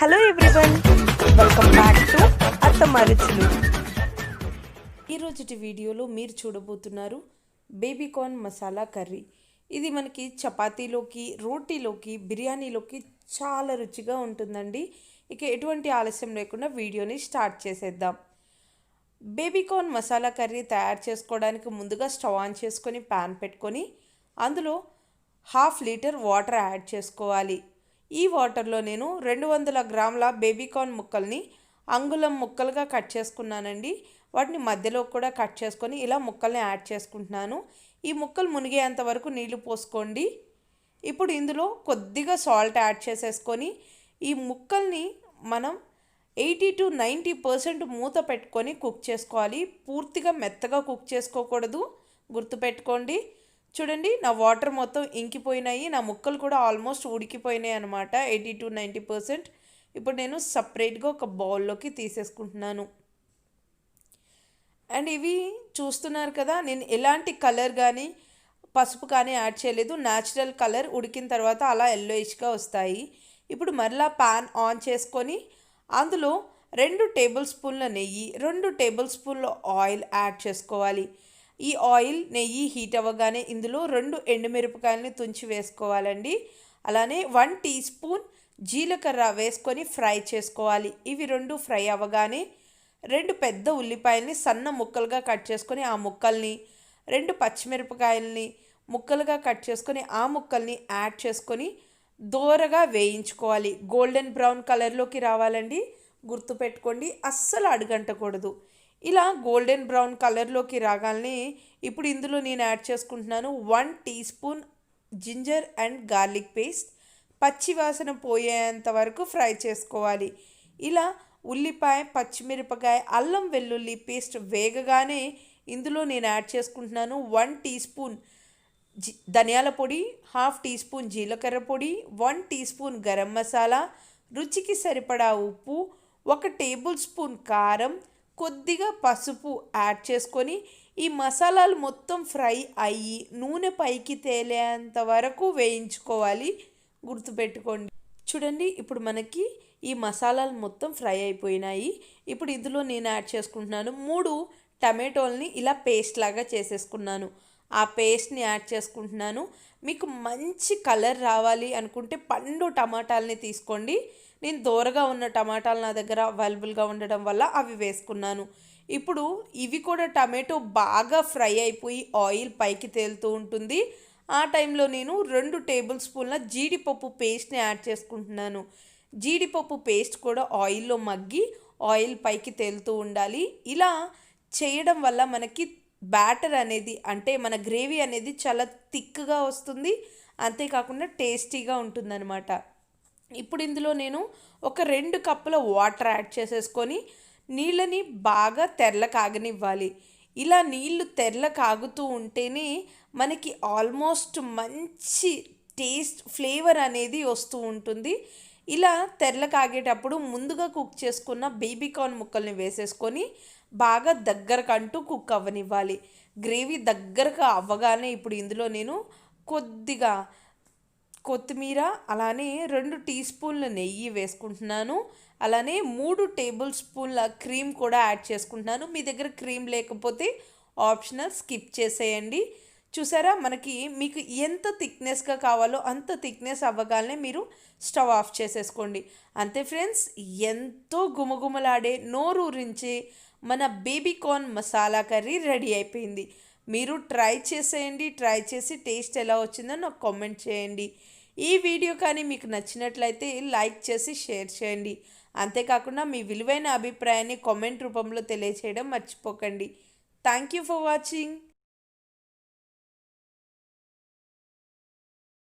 Hello everyone, welcome back to అత్తమ్మ రుచులు. ఈరోజుటి వీడియోలో మీరు చూడబోతున్నారు బేబీ కార్న్ మసాలా కర్రీ. ఇది మనకి చపాతీలోకి, రోటీలోకి, బిర్యానీలోకి చాలా రుచిగా ఉంటుందండి. ఇక ఎటువంటి ఆలస్యం లేకుండా వీడియోని స్టార్ట్ చేసేద్దాం. బేబీ కార్న్ మసాలా కర్రీ తయారు చేసుకోవడానికి ముందుగా స్టవ్ ఆన్ చేసుకొని ప్యాన్ పెట్టుకొని అందులో 1/2 లీటర్ వాటర్ యాడ్ చేసుకోవాలి. ఈ వాటర్లో నేను 200 గ్రాముల బేబీకార్న్ ముక్కల్ని అంగుళం ముక్కలుగా కట్ చేసుకున్నానండి. వాటిని మధ్యలో కూడా కట్ చేసుకొని ఇలా ముక్కల్ని యాడ్ చేసుకుంటున్నాను. ఈ ముక్కలు మునిగేంత వరకు నీళ్లు పోసుకోండి. ఇప్పుడు ఇందులో కొద్దిగా సాల్ట్ యాడ్ చేసేసుకొని ఈ ముక్కల్ని మనం 80 to 90% మూత పెట్టుకొని కుక్ చేసుకోవాలి. పూర్తిగా మెత్తగా కుక్ చేసుకోకూడదు, గుర్తుపెట్టుకోండి. చూడండి, నా వాటర్ మొత్తం ఇంకిపోయినాయి, నా ముక్కలు కూడా ఆల్మోస్ట్ ఉడికిపోయినాయి అనమాట, 80 to 90%. ఇప్పుడు నేను సపరేట్గా ఒక బౌల్లోకి తీసేసుకుంటున్నాను. అండ్ ఇవి చూస్తున్నారు కదా, నేను ఎలాంటి కలర్ కానీ పసుపు కానీ యాడ్ చేయలేదు. న్యాచురల్ కలర్ ఉడికిన తర్వాత అలా ఎల్లోయిష్గా వస్తాయి. ఇప్పుడు మరలా ప్యాన్ ఆన్ చేసుకొని అందులో 2 టేబుల్ స్పూన్ల నెయ్యి, 2 టేబుల్ స్పూన్ల ఆయిల్ యాడ్ చేసుకోవాలి. ఈ ఆయిల్ నెయ్యి హీట్ అవ్వగానే ఇందులో 2 ఎండుమిరపకాయలని తుంచి వేసుకోవాలండి. అలానే 1 టీ స్పూన్ జీలకర్ర వేసుకొని ఫ్రై చేసుకోవాలి. ఇవి 2 ఫ్రై అవ్వగానే 2 పెద్ద ఉల్లిపాయల్ని సన్న ముక్కలుగా కట్ చేసుకొని ఆ ముక్కల్ని, 2 పచ్చిమిరపకాయలని ముక్కలుగా కట్ చేసుకొని ఆ ముక్కల్ని యాడ్ చేసుకొని దోరగా వేయించుకోవాలి. గోల్డెన్ బ్రౌన్ కలర్లోకి రావాలండి, గుర్తుపెట్టుకోండి, అస్సలు అడుగంటకూడదు. ఇలా గోల్డెన్ బ్రౌన్ కలర్లోకి రాగానే ఇప్పుడు ఇందులో నేను యాడ్ చేసుకుంటున్నాను 1 teaspoon ginger and garlic paste. పచ్చి వాసన పోయేంత వరకు ఫ్రై చేసుకోవాలి. ఇలా ఉల్లిపాయ, పచ్చిమిరపకాయ, అల్లం వెల్లుల్లి పేస్ట్ వేగగానే ఇందులో నేను యాడ్ చేసుకుంటున్నాను 1 టీ స్పూన్ ధనియాల పొడి, 1/2 టీ స్పూన్ జీలకర్ర పొడి, 1 టీ స్పూన్ గరం మసాలా, రుచికి సరిపడా ఉప్పు, 1 టేబుల్ స్పూన్ కారం, కొద్దిగా పసుపు యాడ్ చేసుకొని ఈ మసాలాలు మొత్తం ఫ్రై అయ్యి నూనె పైకి తేలేంత వరకు వేయించుకోవాలి, గుర్తుపెట్టుకోండి. చూడండి, ఇప్పుడు మనకి ఈ మసాలాలు మొత్తం ఫ్రై అయిపోయినాయి. ఇప్పుడు ఇందులో నేను యాడ్ చేసుకుంటున్నాను 3 టమాటోల్ని ఇలా పేస్ట్ లాగా చేసేసుకున్నాను. ఆ పేస్ట్ని యాడ్ చేసుకుంటున్నాను. మీకు మంచి కలర్ రావాలి అనుకుంటే పండు టమాటాలని తీసుకోండి. నేను దోరగా ఉన్న టమాటాలు నా దగ్గర అవైలబుల్గా ఉండడం వల్ల అవి వేసుకున్నాను. ఇప్పుడు ఇవి కూడా టమాటో బాగా ఫ్రై అయిపోయి ఆయిల్ పైకి తేలుతూ ఉంటుంది. ఆ టైంలో నేను 2 టేబుల్ స్పూన్ల జీడిపప్పు పేస్ట్ని యాడ్ చేసుకుంటున్నాను. జీడిపప్పు పేస్ట్ కూడా ఆయిల్లో మగ్గి ఆయిల్ పైకి తేలుతూ ఉండాలి. ఇలా చేయడం వల్ల మనకి బ్యాటర్ అనేది, అంటే మన గ్రేవీ అనేది చాలా థిక్గా వస్తుంది, అంతేకాకుండా టేస్టీగా ఉంటుందన్నమాట. ఇప్పుడు ఇందులో నేను ఒక 2 కప్పుల వాటర్ యాడ్ చేసేసుకొని నీళ్ళని బాగా తెరల కాగనివ్వాలి. ఇలా నీళ్ళు తెరల కాగుతూ ఉంటేనే మనకి ఆల్మోస్ట్ మంచి టేస్ట్, ఫ్లేవర్ అనేది వస్తూ ఉంటుంది. ఇలా తెరల కాగేటప్పుడు ముందుగా కుక్ చేసుకున్న బేబీకార్న్ ముక్కల్ని వేసేసుకొని బాగా దగ్గరకంటూ కుక్ అవ్వనివ్వాలి. గ్రేవీ దగ్గరగా అవ్వగానే ఇప్పుడు ఇందులో నేను కొద్దిగా కొత్తిమీర, అలానే 2 టీ స్పూన్ల నెయ్యి వేసుకుంటున్నాను. అలానే 3 టేబుల్ స్పూన్ల క్రీమ్ కూడా యాడ్ చేసుకుంటున్నాను. మీ దగ్గర క్రీమ్ లేకపోతే ఆప్షనల్, స్కిప్ చేసేయండి. చూసారా, మీకు ఎంత థిక్నెస్గా కావాలో అంత థిక్నెస్ అవ్వగానే మీరు స్టవ్ ఆఫ్ చేసేసుకోండి. అంతే ఫ్రెండ్స్, ఎంతో గుమగుమలాడే, నోరూరించే మన బేబీకార్న్ మసాలా కర్రీ రెడీ అయిపోయింది. మీరు ట్రై చేసేయండి. ట్రై చేసి టేస్ట్ ఎలా వచ్చిందో నాకు కామెంట్ చేయండి. ఈ వీడియో కానీ మీకు నచ్చినట్లయితే లైక్ చేసి షేర్ చేయండి. అంతేకాకుండా మీ విలువైన అభిప్రాయాన్ని కామెంట్ రూపంలో తెలియచేయడం మర్చిపోకండి. Thank you for watching.